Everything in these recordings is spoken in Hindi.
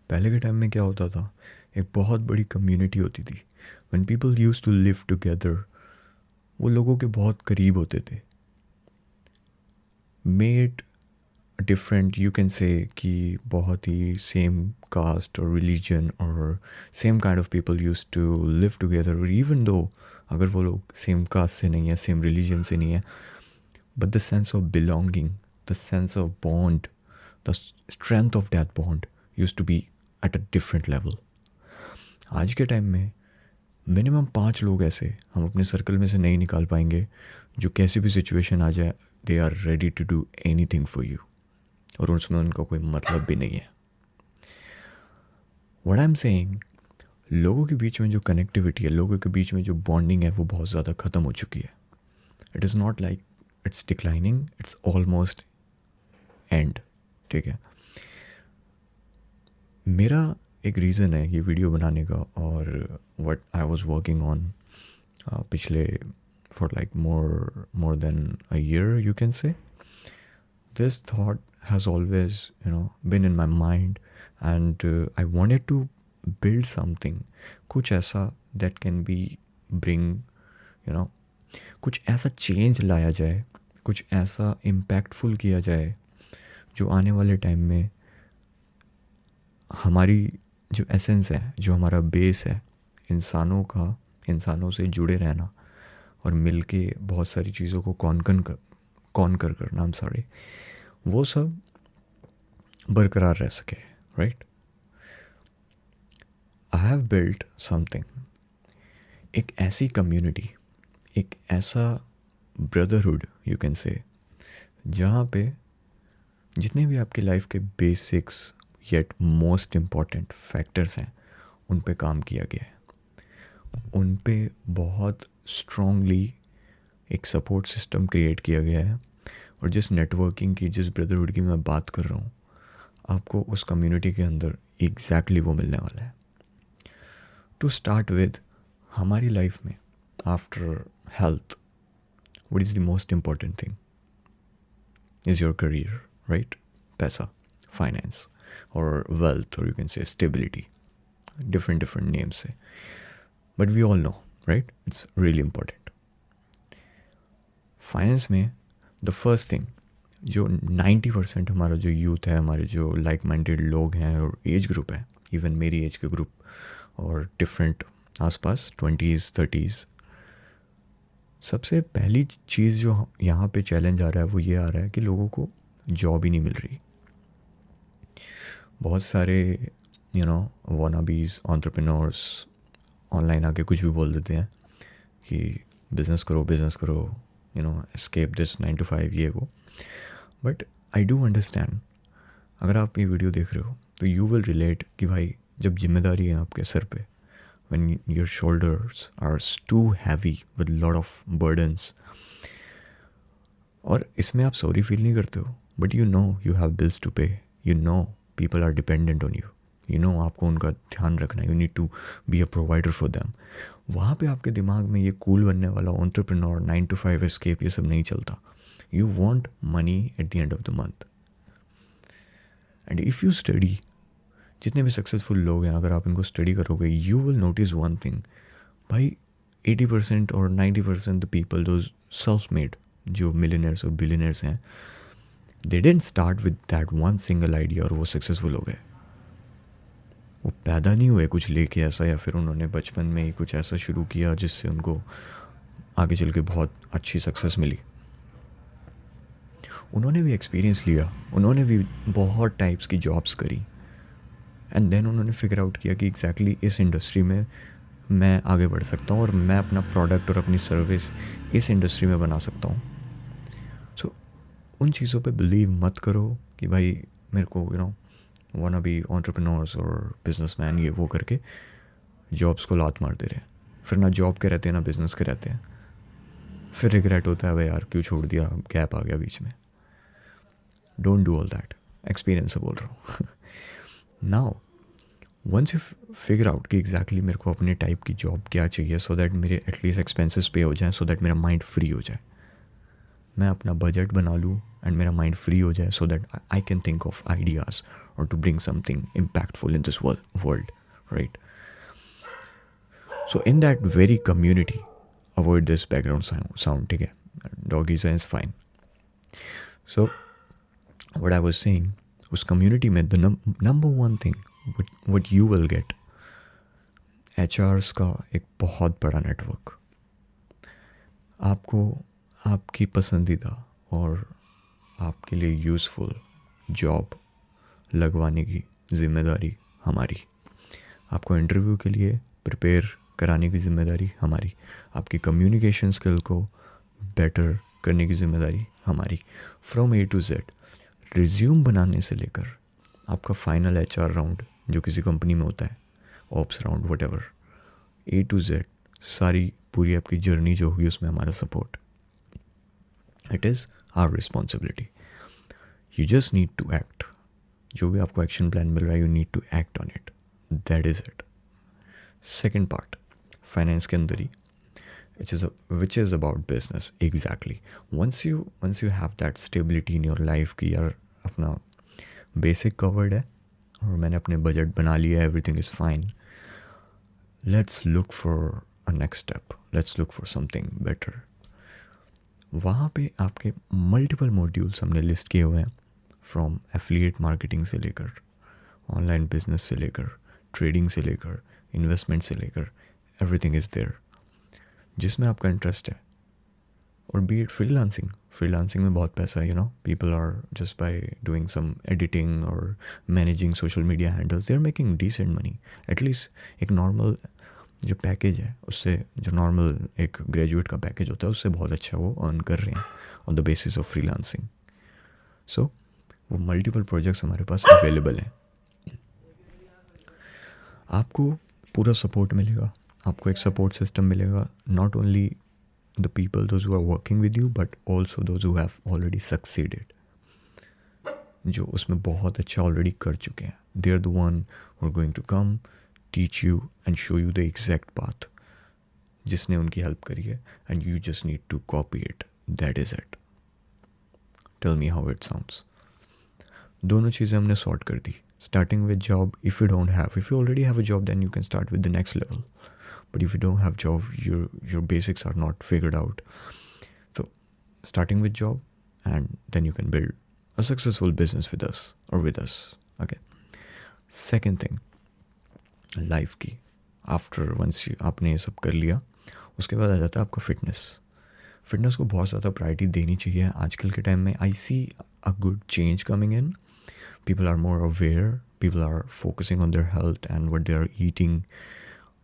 पहले के टाइम में क्या होता था, एक बहुत बड़ी कम्युनिटी होती थी. When people use to live together, वो लोगों के बहुत करीब होते थे. Made different, you can say कि बहुत ही सेम कास्ट और रिलीजन और same kind of people use to live together. और इवन दो अगर वो लोग सेम कास्ट से नहीं है, सेम रिलीजन से नहीं है, but the sense of belonging, the sense of bond, the strength of that bond used to be at a different level. आज के टाइम में मिनिमम 5 लोग ऐसे हम अपने सर्कल में से नहीं निकाल पाएंगे जो कैसी भी सिचुएशन आ जाए they are ready to do anything for you, और उसमें उनका कोई मतलब भी नहीं है. व्हाट आई एम सेइंग, लोगों के बीच में जो कनेक्टिविटी है, लोगों के बीच में जो बॉन्डिंग है, वो बहुत ज़्यादा ख़त्म हो चुकी है. It is not like it's declining, it's almost and. ठीक है, मेरा एक रीज़न है ये वीडियो बनाने का, और what I was working on पिछले for like more than a year, you can say. This thought has always been in my mind, and I wanted to build something, कुछ ऐसा दैट कैन बी ब्रिंग कुछ ऐसा चेंज लाया जाए, कुछ ऐसा इम्पैक्टफुल किया जाए जो आने वाले टाइम में हमारी जो एसेंस है, जो हमारा बेस है, इंसानों का, इंसानों से जुड़े रहना और मिलके बहुत सारी चीज़ों को कॉन्कर करना, आई एम सॉरी, वो सब बरकरार रह सके. Right, I have built something, एक ऐसी कम्युनिटी, एक ऐसा ब्रदरहुड यू कैन से, जहाँ पे जितने भी आपकी लाइफ के basics yet most important factors हैं, उन पे काम किया गया है. उन पे बहुत स्ट्रॉन्गली एक सपोर्ट सिस्टम क्रिएट किया गया है. और जिस नेटवर्किंग की, जिस ब्रदरहुड की मैं बात कर रहा हूँ, आपको उस कम्युनिटी के अंदर एग्जैक्टली वो मिलने वाला है. टू स्टार्ट विद, हमारी लाइफ में after health, what is the most important thing is your career. Right, पैसा, फाइनेंस और वेल्थ, और यू कैन से स्टेबिलिटी, different names से, but we all know, right, it's really important. Finance में द फर्स्ट थिंग, जो 90% हमारा जो यूथ है, हमारे जो लाइक माइंडेड लोग हैं और एज ग्रुप है, इवन मेरी एज के ग्रुप और डिफरेंट आसपास 20s 30s, सबसे पहली चीज़ जो यहाँ पे चैलेंज आ रहा है वो ये आ रहा है कि लोगों को जॉब ही नहीं मिल रही. बहुत सारे वानाबीज एंटरप्रेन्योर्स ऑनलाइन आके कुछ भी बोल देते हैं कि बिज़नेस करो, एस्केप दिस 9 to 5, ये वो. बट आई डू अंडरस्टैंड, अगर आप ये वीडियो देख रहे हो तो यू विल रिलेट कि भाई जब जिम्मेदारी है आपके सर पे, when your shoulders are too heavy with lot of burdens, और इसमें आप सॉरी फील नहीं करते हो, but you have bills to pay, people are dependent on you, आपको उनका ध्यान रखना है, you need to be a provider for them. वहाँ पे आपके दिमाग में ये कूल बनने वाला एंटरप्रेन्योर 9 to 5 एस्केप ये सब नहीं चलता. You want money at the end of the month. And if you study, जितने भी सक्सेसफुल लोग हैं, अगर आप इनको स्टडी करोगे, you will notice one thing, भाई 80% और 90% द पीपल, दो सेल्फ मेड जो मिलियनर्स और बिलियनर्स हैं, they didn't start with that one single idea और वो सक्सेसफुल हो गए. वो पैदा नहीं हुए कुछ लेके ऐसा, या फिर उन्होंने बचपन में ही कुछ ऐसा शुरू किया जिससे उनको आगे चल के बहुत अच्छी सक्सेस मिली. उन्होंने भी एक्सपीरियंस लिया, उन्होंने भी बहुत टाइप्स की जॉब्स करी, एंड देन उन्होंने फिगर आउट किया कि एग्जैक्टली इस इंडस्ट्री में मैं आगे बढ़ सकता हूँ और मैं अपना प्रोडक्ट और अपनी सर्विस इस इंडस्ट्री में बना सकता हूँ. सो उन चीज़ों पे बिलीव मत करो कि भाई मेरे को वाना भी एंटरप्रेन्योर्स और बिजनेसमैन ये वो करके जॉब्स को लात मार दे रहे हैं, फिर ना जॉब के रहते हैं ना बिजनेस के रहते हैं, फिर रिग्रेट होता है भाई यार क्यों छोड़ दिया, गैप आ गया बीच में. Don't do all that, experience से बोल रहा हूँ. Now once you figure out कि एग्जैक्टली मेरे को अपने टाइप की जॉब क्या चाहिए, सो दैट मेरे एटलीस्ट एक्सपेंसेस पे हो जाए, सो दैट मेरा माइंड फ्री हो जाए, मैं अपना बजट बना लूँ एंड मेरा माइंड फ्री हो जाए so that I can think of ideas और to bring something impactful in this world, right? So in that very community, avoid this background sound, ठीक है? Doggy science fine. So what I was saying, उस कम्युनिटी में the number one thing what you will get, HRs का एक बहुत बड़ा नेटवर्क. आपको आपकी पसंदीदा और आपके लिए यूज़फुल जॉब लगवाने की जिम्मेदारी हमारी. आपको इंटरव्यू के लिए प्रिपेयर कराने की जिम्मेदारी हमारी. आपकी कम्युनिकेशन स्किल को बेटर करने की जिम्मेदारी हमारी. From A to Z, resume बनाने से लेकर आपका फाइनल एचआर राउंड जो किसी कंपनी में होता है, ops round, what A to Z, सारी पूरी आपकी जर्नी जो होगी उसमें हमारा support. It is our responsibility. You just need to act. जो भी आपको एक्शन प्लान मिल रहा है, you need to act on it. That is it. Second part, finance के अंदर ही, which is about business. Exactly. Once you have that stability in your life कि यार अपना बेसिक कवर्ड है और मैंने अपने बजट बना लिया है, everything is fine, let's look for a next step, let's look for something better. वहाँ पे आपके मल्टीपल मॉड्यूल्स हमने लिस्ट किए हुए हैं, फ्रॉम एफिलिएट मार्केटिंग से लेकर ऑनलाइन बिजनेस से लेकर ट्रेडिंग से लेकर इन्वेस्टमेंट से लेकर, एवरीथिंग इज़ देयर जिसमें आपका इंटरेस्ट है. और बी इट फ्रीलांसिंग में बहुत पैसा है, people are just by doing some editing और managing social media handles, they are making decent money. At least एक नॉर्मल जो पैकेज है उससे, जो नॉर्मल एक ग्रेजुएट का पैकेज होता है उससे बहुत अच्छा वो अर्न कर रहे हैं on the basis of freelancing. So वो मल्टीपल प्रोजेक्ट्स हमारे पास अवेलेबल हैं. आपको पूरा सपोर्ट मिलेगा, आपको एक सपोर्ट सिस्टम मिलेगा, not only the people those who are working with you but also those who have already succeeded, जो उसमें बहुत अच्छा ऑलरेडी कर चुके हैं. They are the one who are going to come teach you and show you the exact path जिसने उनकी हेल्प करी है, and you just need to copy it. That is it. Tell me how it sounds. दोनों चीज़ें हमने सॉर्ट कर दी. Starting with job, if you already have a job, then you can start with the next level. But if you don't have job, your basics are not figured out. So starting with job, and then you can build a successful business with us. Okay. Second thing, life की. After once आपने ये सब कर लिया, उसके बाद आ जाता है आपका फिटनेस को बहुत ज़्यादा प्रायोरिटी देनी चाहिए आजकल के टाइम में. I see a good change coming in. People are more aware, people are focusing on their health and what they are eating.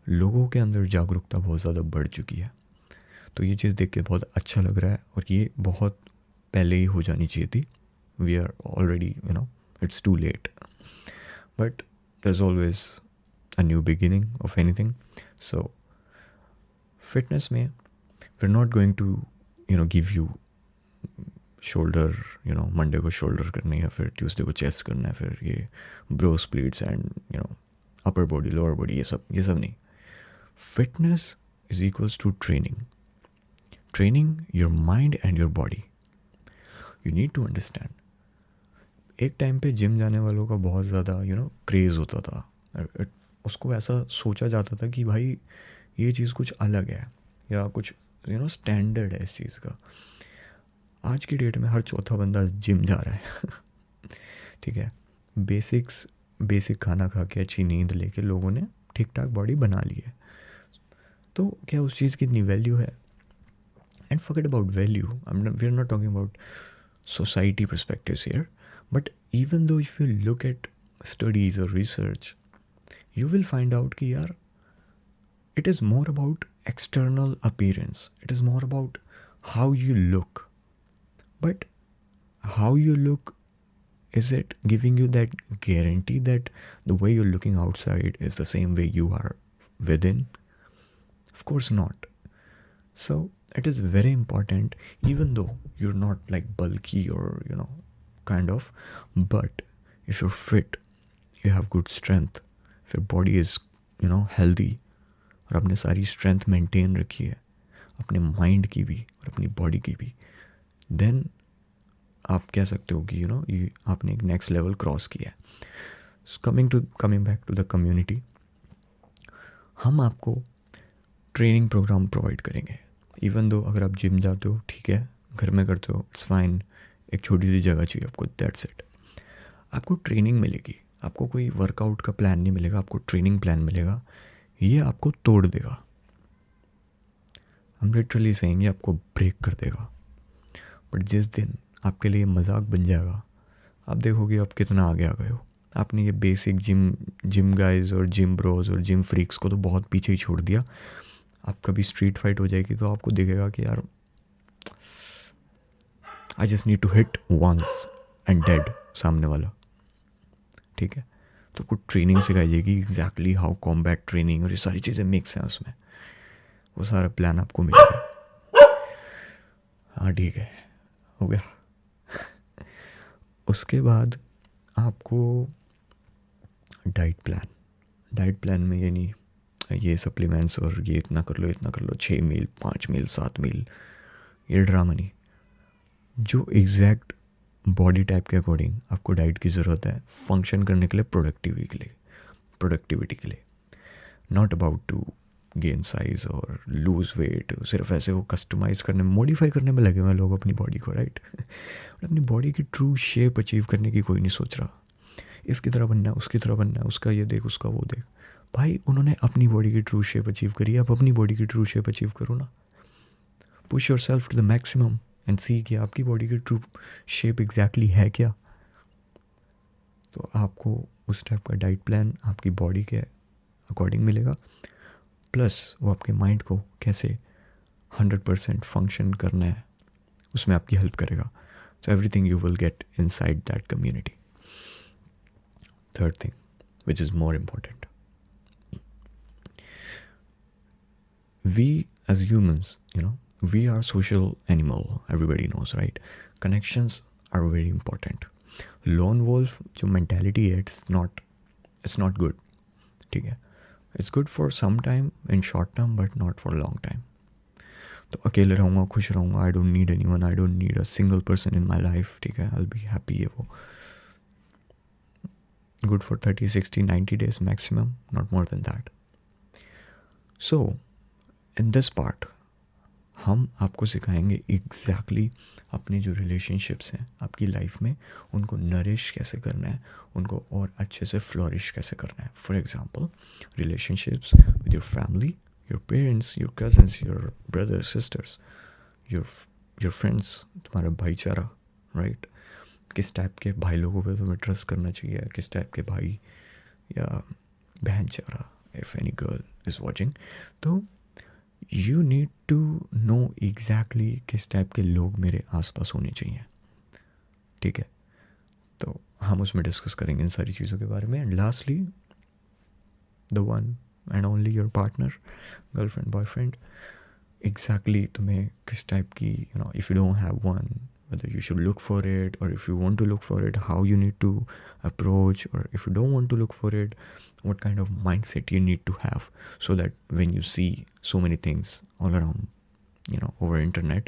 लोगों के अंदर जागरूकता बहुत ज़्यादा बढ़ चुकी है. तो ये चीज़ देख के बहुत अच्छा लग रहा है, और ये बहुत पहले ही हो जानी चाहिए थी. We are already, it's too late. But there's always a new beginning of anything. So fitness में we're not going to, give you shoulder, Monday को शोल्डर करनी है, फिर ट्यूसडे को चेस्ट करना है, फिर ये bro splits and upper body lower body, ये सब नहीं. Fitness is equals to training your mind and your body. You need to understand. एक टाइम पे जिम जाने वालों का बहुत ज़्यादा क्रेज़ होता था. उसको ऐसा सोचा जाता था कि भाई ये चीज़ कुछ अलग है या कुछ स्टैंडर्ड है इस चीज़ का. आज की डेट में हर चौथा बंदा जिम जा रहा है. ठीक है, बेसिक खाना खा के अच्छी नींद लेके लोगों ने ठीक ठाक बॉडी बना ली है. तो क्या उस चीज़ की इतनी वैल्यू है? And forget about value, we are not talking about society perspectives here, but even though if you look at studies और research, you will find out कि यार it is more about external appearance, it is more about how you look. But how you look, is it giving you that guarantee that the way you're looking outside is the same way you are within? Of course not. So it is very important, even though you're not like bulky or kind of, but if you're fit, you have good strength, if your body is healthy, और आपने सारी strength maintain रखी है अपने mind की भी और अपनी body की भी, देन आप कह सकते हो कि आपने एक नेक्स्ट लेवल क्रॉस किया है. Coming back to the community, हम आपको ट्रेनिंग प्रोग्राम प्रोवाइड करेंगे. इवन दो अगर आप जिम जाते हो, ठीक है, घर में करते हो, इट्स फाइन. एक छोटी सी जगह चाहिए आपको, दैट्स इट. आपको ट्रेनिंग मिलेगी, आपको कोई वर्कआउट का प्लान नहीं मिलेगा, आपको ट्रेनिंग प्लान मिलेगा. ये आपको तोड़ देगा. हम लिटरली सेइंग, आपको ब्रेक कर देगा. बट जिस दिन आपके लिए मजाक बन जाएगा, आप देखोगे आप कितना आगे आ गए हो. आपने ये बेसिक जिम गाइज और जिम ब्रोज और जिम फ्रीक्स को तो बहुत पीछे ही छोड़ दिया. आप कभी स्ट्रीट फाइट हो जाएगी तो आपको दिखेगा कि यार, I just need to hit once and dead सामने वाला. ठीक है, तो कुछ ट्रेनिंग सिखाई जाएगी, एग्जैक्टली हाउ कॉम्बैट ट्रेनिंग, और ये सारी चीज़ें मिक्स हैं उसमें. वो सारा प्लान आपको मिलेगा. हाँ ठीक है, हो गया. उसके बाद आपको डाइट प्लान में ये नहीं, ये सप्लीमेंट्स और ये इतना कर लो 6 मील 5 मील 7 मील, ये ड्रामा नहीं. जो एग्जैक्ट बॉडी टाइप के अकॉर्डिंग आपको डाइट की ज़रूरत है फंक्शन करने के लिए, प्रोडक्टिविटी के लिए. Not about to gain size और लूज़ वेट. सिर्फ ऐसे वो कस्टमाइज़ करने में, मॉडिफाई करने में लगे हुए हैं लोग अपनी बॉडी को, राइट. अपनी बॉडी की ट्रू शेप अचीव करने की कोई नहीं सोच रहा. इसकी तरह बनना है, उसकी तरह बनना है, उसका ये देख, उसका वो देख. भाई उन्होंने अपनी बॉडी की ट्रू शेप अचीव करी है, आप अपनी बॉडी की ट्रू शेप अचीव करो ना. Push yourself to the maximum and see कि आपकी बॉडी की ट्रू शेप एग्जैक्टली है क्या. तो आपको उस टाइप का डाइट प्लान आपकी बॉडी के अकॉर्डिंग मिलेगा. प्लस वो आपके माइंड को कैसे 100% फंक्शन करना है उसमें आपकी हेल्प करेगा. So everything you will get inside that community. Third thing which is more important, we as humans, we are social animal, everybody knows, right? Connections are very important. Lone wolf जो mentality है, it's not good. ठीक है, it's good for some time in short term but not for long time. तो अकेले रहूँगा, खुश रहूँगा, I don't need anyone, I don't need a single person in my life. ठीक है, I'll be happy. ये वो good for 30, 60, 90 days maximum, not more than that. So in this part हम आपको सिखाएंगे एग्जैक्टली अपने जो रिलेशनशिप्स हैं आपकी लाइफ में, उनको नरिश कैसे करना है, उनको और अच्छे से फ्लोरिश कैसे करना है. For example relationships with your family, your parents, your cousins, your brothers, sisters, your friends, तुम्हारा भाईचारा, राइट. किस टाइप के भाई लोगों पे तुम्हें ट्रस्ट करना चाहिए, किस टाइप के भाई या बहन चारा, if any girl is watching. तो you need to know exactly किस टाइप के लोग मेरे आसपास होने चाहिए. ठीक है, तो हम उसमें डिस्कस करेंगे इन सारी चीज़ों के बारे में. And lastly the one and only your partner, girlfriend, boyfriend. Exactly तुम्हें किस टाइप की, if you don't have one, whether you should look for it, or if you want to look for it, how you need to approach, or if you don't want to look for it, what kind of mindset you need to have, so that when you see so many things all around, over internet,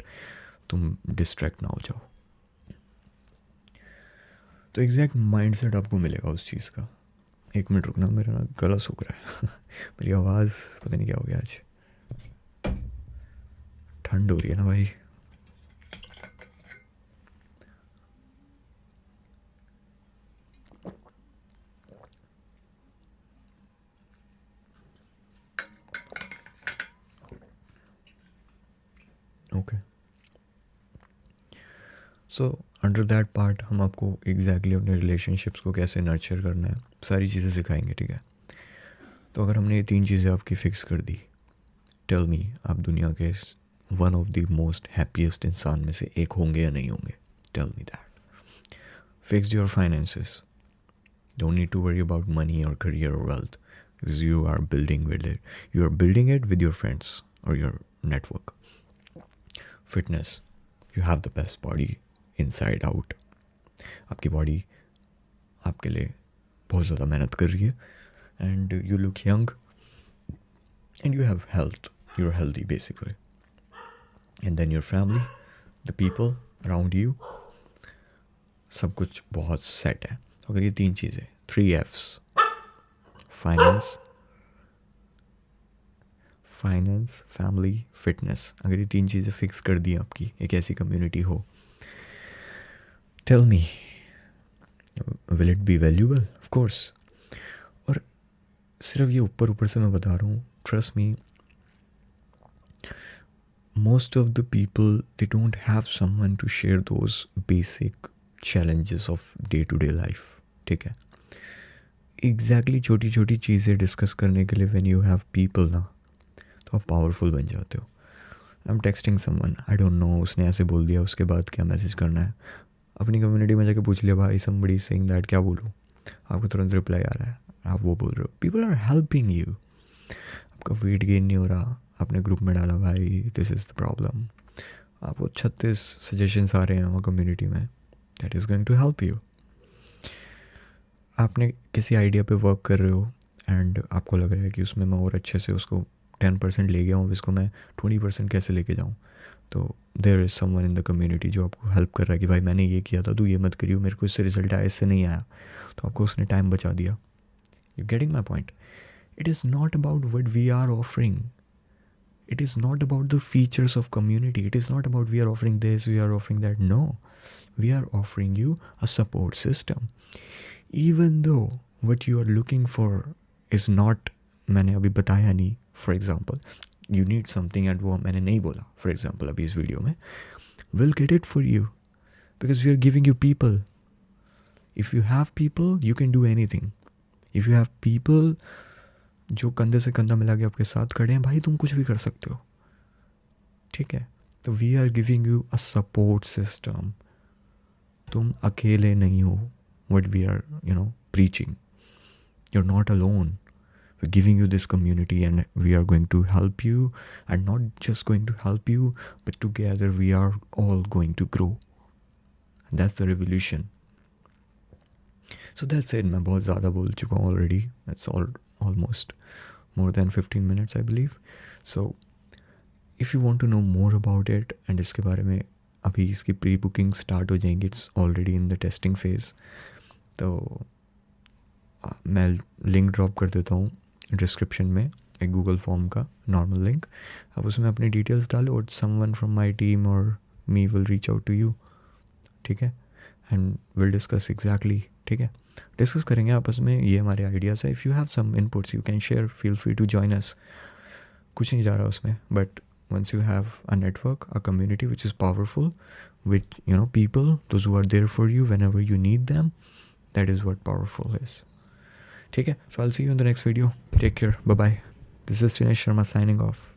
तुम distract ना हो जाओ. तो एग्जैक्ट माइंडसेट आपको मिलेगा उस चीज़ का. 1 मिनट रुकना, मेरा ना गला सूख रहा है. मेरी आवाज़ पता नहीं क्या हो गया आज, ठंड हो रही है ना भाई. Okay, so under that part हम आपको एग्जैक्टली अपने रिलेशनशिप्स को कैसे नर्चर करना है सारी चीज़ें सिखाएंगे. ठीक है, तो अगर हमने ये 3 चीज़ें आपकी फ़िक्स कर दी, टेल मी, आप दुनिया के one of the most happiest इंसान में से एक होंगे या नहीं होंगे. Tell me that. Fix your finances, don't need to worry about money और करियर और wealth, because you are building it with your friends और your network. Fitness, you have the best body inside out. आपकी बॉडी आपके लिए बहुत ज़्यादा मेहनत कर रही है. And you look young and you have health, you are healthy basically. And then your family, the people around you सब कुछ बहुत सेट है। अगर ये 3 चीज़ें 3 Fs फाइनेंस फैमिली फिटनेस, अगर ये 3 चीज़ें फिक्स कर दी आपकी, एक ऐसी कम्युनिटी हो, tell me will it be valuable? Of course. और सिर्फ ये ऊपर ऊपर से मैं बता रहा हूँ, trust me, most of the people, they don't have someone to share those basic challenges of day to day life, ठीक है? एग्जैक्टली छोटी छोटी चीज़ें डिस्कस करने के लिए व्हेन यू हैव पीपल ना, तो आप पावरफुल बन जाते हो। I am texting someone, I don't know उसने ऐसे बोल दिया, उसके बाद क्या मैसेज करना है, अपनी कम्युनिटी में जाके पूछ लिया, भाई समबडी सेइंग दैट, क्या बोलूँ, आपको तुरंत रिप्लाई आ रहा है, आप वो बोल रहे हो, पीपल आर हेल्पिंग यू, आपका वेट गेन नहीं हो रहा, आपने ग्रुप में डाला भाई दिस इज़ द प्रॉब्लम, आपको 36 सजेशंस आ रहे हैं वहाँ कम्युनिटी में, that is going to help you. आपने किसी आइडिया पे वर्क कर रहे हो एंड आपको लग रहा है कि उसमें मैं और अच्छे से उसको 10% ले गया हूँ, इसको मैं 20% कैसे लेके जाऊँ, तो there is someone in the community जो आपको हेल्प कर रहा है कि भाई मैंने ये किया था, तू ये मत करियो, मेरे को इससे रिजल्ट आया, इससे नहीं आया, तो आपको उसने टाइम बचा दिया। You getting my point? It is not about what we are offering, it is not about the features of community, it is not about we are offering this, we are offering that, no, we are offering you a support system, even though what you are looking for is not, मैंने अभी बताया नहीं, for example you need something and वो मैंने नहीं बोला, for example अभी इस वीडियो में, we'll get it for you because we are giving you people. If you have people you can do anything. If you have people जो कंधे से कंधा मिला के आपके साथ खड़े हैं, भाई तुम कुछ भी कर सकते हो, ठीक है? तो we are giving you a support system, तुम अकेले नहीं हो, what we are preaching, you are not alone, we giving you this community and we are going to help you, and not just going to help you but together we are all going to grow, that's the revolution. So that's it, मैं बहुत ज़्यादा बोल चुका हूँ already, that's almost more than 15 minutes I believe. So if you want to know more about it, and इसके बारे में अभी इसकी प्री बुकिंग स्टार्ट हो जाएंगी, it's already in the testing phase, तो मैं लिंक ड्रॉप कर देता हूँ डिस्क्रिप्शन में, एक गूगल फॉर्म का नॉर्मल लिंक, अब उसमें अपनी डिटेल्स डालो और समवन फ्रॉम माई टीम और me will reach out to you, ठीक है, एंड विल डिस्कस एग्जैक्टली, ठीक है, डिस्कस करेंगे आपस में, ये हमारे आइडियाज़ है। If you have some inputs you can share, feel free to join us, कुछ नहीं जा रहा उसमें, but once you have a network, a community which is powerful with people those who are there for you whenever you need them, that is what powerful is, ठीक है? So I will see you in the next video, take care, bye bye, this is Dinesh Sharma signing off.